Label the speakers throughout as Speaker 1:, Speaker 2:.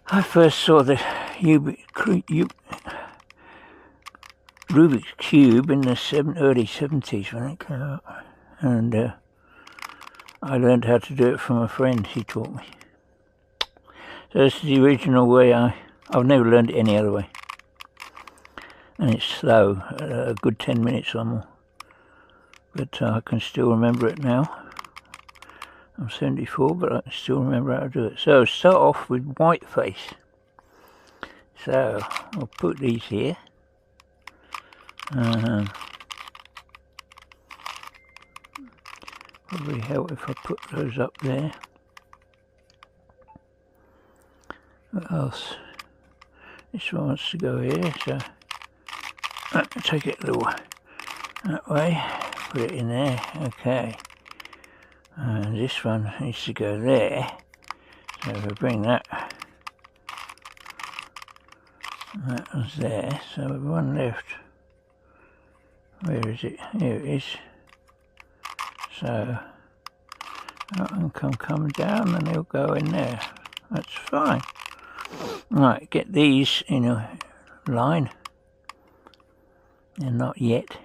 Speaker 1: I first saw the Rubik's Cube in the early 70s when it came out, and I learned how to do it from a friend. He taught me. So this is the original way. I've never learned it any other way, and it's slow, a good 10 minutes or more, but I can still remember it now. I'm 74, but I can still remember how to do it. So start off with white face. So I'll put these here. Probably help if I put those up there. What else? This one wants to go here, so take it a little that way. Put it in there. Okay. And this one needs to go there. So if I bring that one's there. So we have one left. Where is it? Here it is. So that one can come down and they'll go in there. That's fine. Right, get these in a line. They're not yet.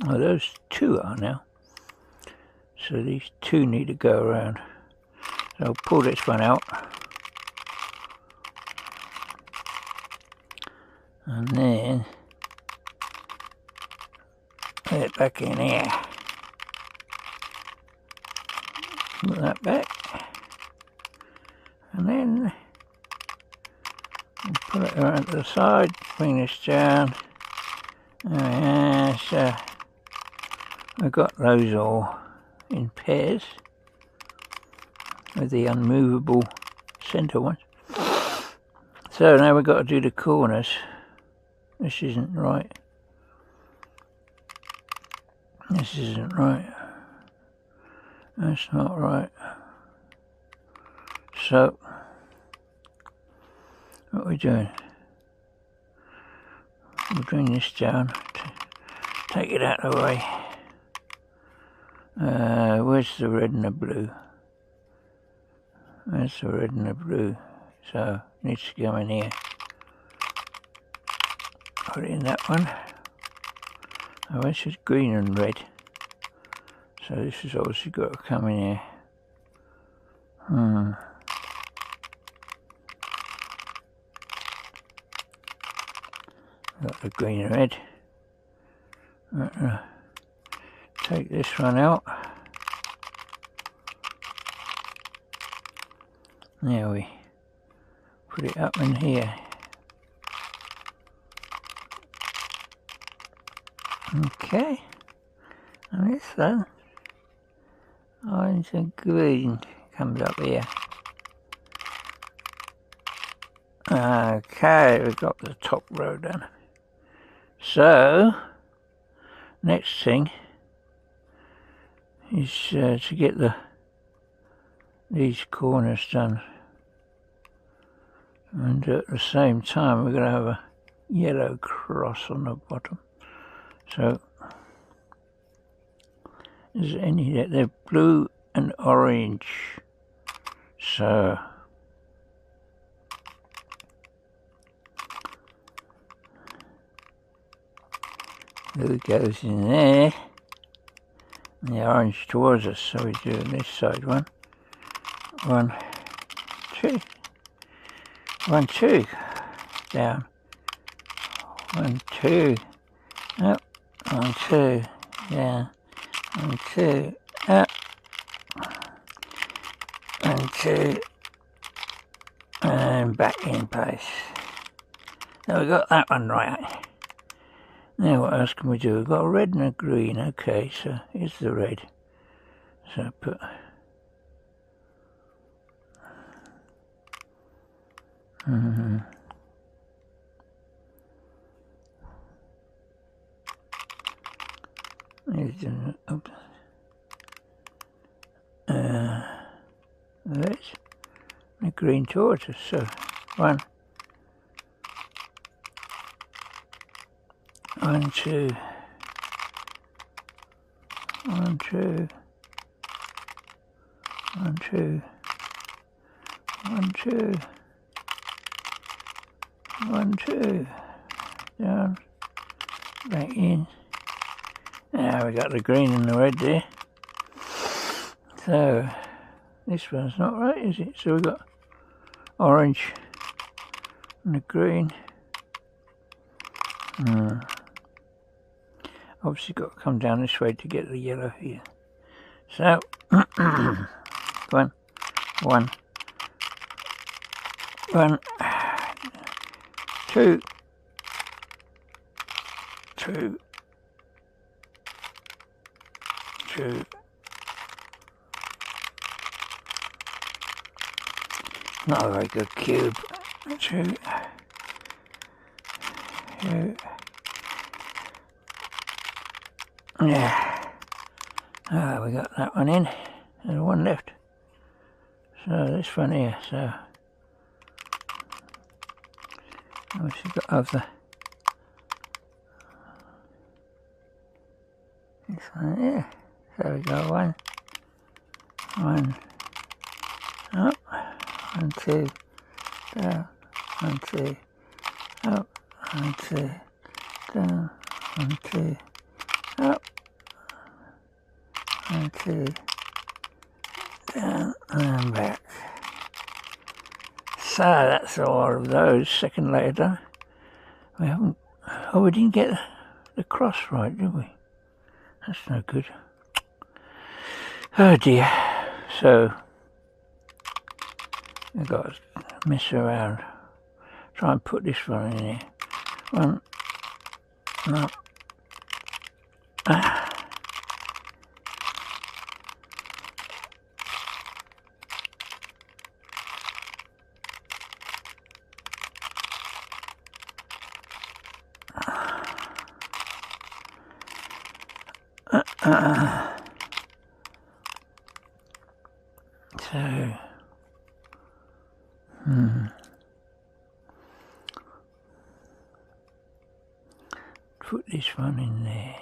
Speaker 1: Oh, those two are now. So these two need to go around. So I'll pull this one out. And then put it back in here. Put that back. And then put it around to the side. Bring this down. So I've got those all in pairs with the unmovable centre ones. So now we've got to do the corners. This isn't right. This isn't right. That's not right. So what are we doing? We'll bring this down. Take it out of the way. Where's the red and the blue? There's the red and the blue. So it needs to go in here. Put it in that one. Oh, this is green and red. So this has obviously got to come in here. Got the green and red. Take this one out. There we put it up in here. Okay, and this one, orange and green, comes up here. Okay, we've got the top row done. So, next thing is to get these corners done. And at the same time, we're going to have a yellow cross on the bottom. So, is there any that they're blue and orange? So, blue goes in there, and the orange towards us. So we do this side one. 1, 2, 1, 2, down. 1, 2, up. 1, 2, down. 1, 2, up. 1, 2, and back in place. Now we got that one right. Now what else can we do? We've got a red and a green. Okay, so here's the red. So put Let's the green towards us. So 1, 1, 2, 1, 2, 1, 2, 1, 2. 1, 2. Down. Back in. Now we got the green and the red there. So this one's not right, is it? So we've got orange and the green. Obviously got to come down this way to get the yellow here. So, one, 2, 2, 2. Not a very good cube. 2, 2. Yeah. We got that one in. There's one left. So this one here. So obviously got over this one here. So we go 1, 1 up, 1, 2 down, 1, 2 up, 1, 2 down, 1, 2 up, 1, 2 down and back. So that's all of those. Second layer done. We haven't. Oh, we didn't get the cross right, did we? That's no good. Oh dear. So we've got to mess around. Try and put this one in here. 1, no. So, put this one in there.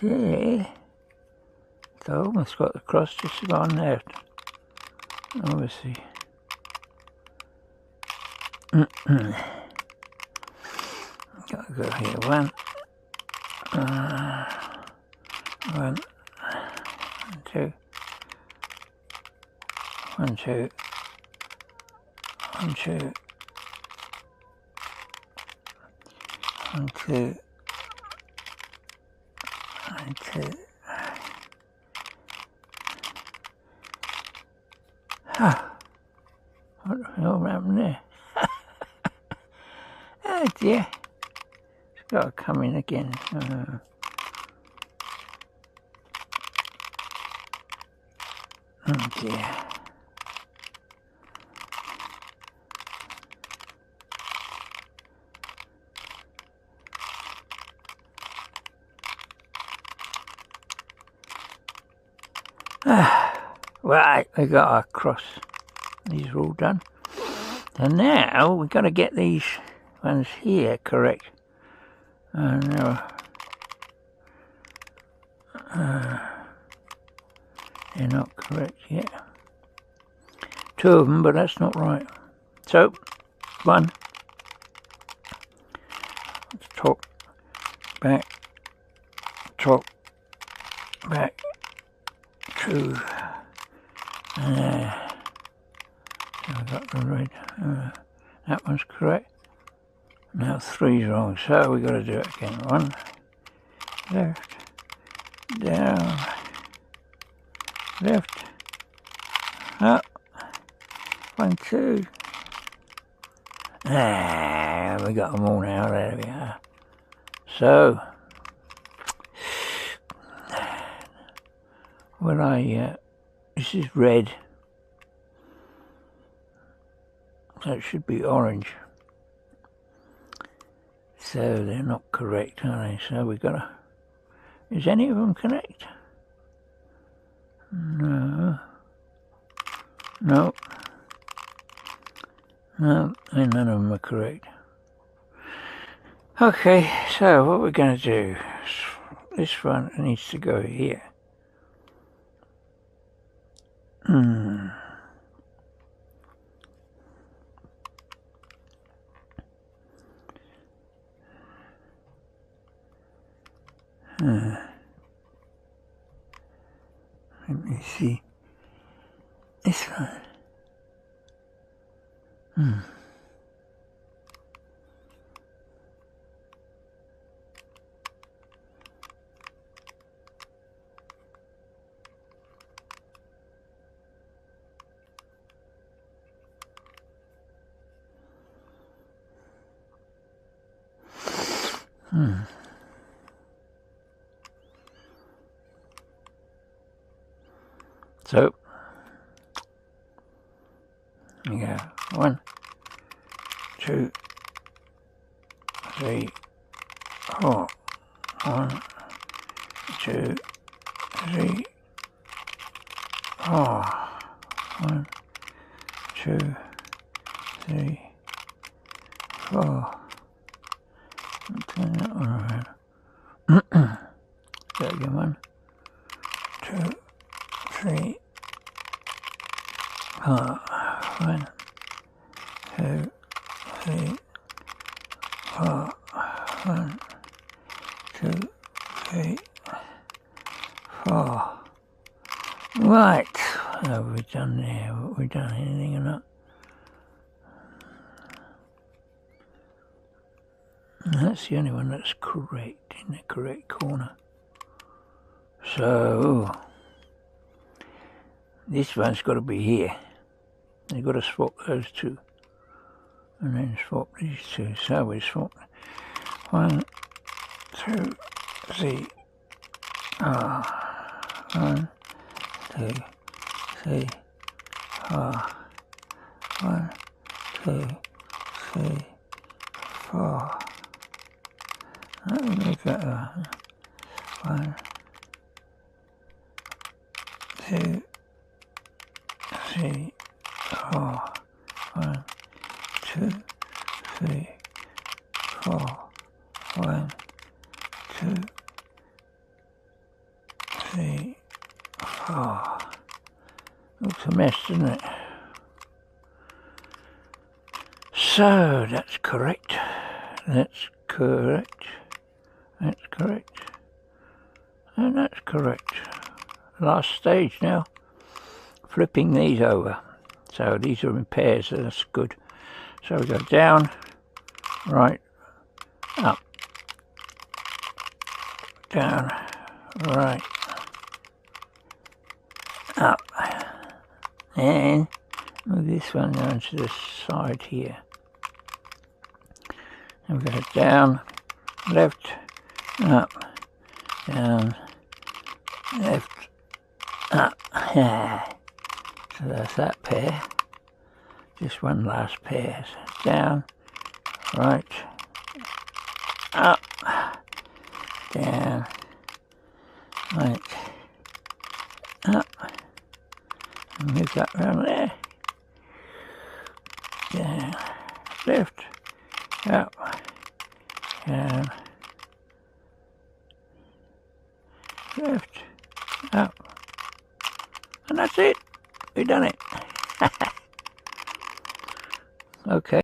Speaker 1: Okay, so I almost got the cross just about left. Obviously. Gotta go here. 1, 1, 2, 1, 2, 1, 2, 1, 2. 1, 2. What the hell happened there? Oh dear. It's got to come in again. Oh dear. Right, we got our cross. These are all done. So now we've got to get these ones here correct. No, they're not correct yet. 2 of them, but that's not right. So, 1, top, back, top, back, 2. So I've got the red. That one's correct. Now 3's wrong, so we've got to do it again. 1, left, down, left, up, 1, 2. We got them all now. There we are. So, when this is red, so it should be orange. So they're not correct, are they? So we've got to... Is any of them correct? No. No. No, and none of them are correct. Okay, so what we're going to do, this one needs to go here. Let me see. This one. So, we go 1, 2, 3, 4. 1, 2, 3, 4. 1, 2, 3, 4. Turn that one around. So again, 1, 2, 3, 4. 1, 2, 3, 4. 1, 2, 3, 4. Right. What have we done there? Have we done anything or not? That's the only one that's correct, in the correct corner. So, this one's got to be here. You've got to swap those two. And then swap these two. So we swap 1, 2, 3. 1, 2, 3, 4. 1, 2, 3, 4. Let me make that 1, 2, 3, 4. 1, 2, 3, 4. 1, 2, 3, 4. Looks a mess, doesn't it? So that's correct. That's correct. That's correct. And that's correct. Last stage now. Flipping these over. So these are in pairs, so that's good. So we go down, right, up, down, right, up, and move this one down to the side here. And we go down, left, up, down, left, up. So that's that pair. Just one last pair. So down, right, up, down, right, up. And move that round there. Down, left, up, down, left, up. And that's it. We've done it. Okay.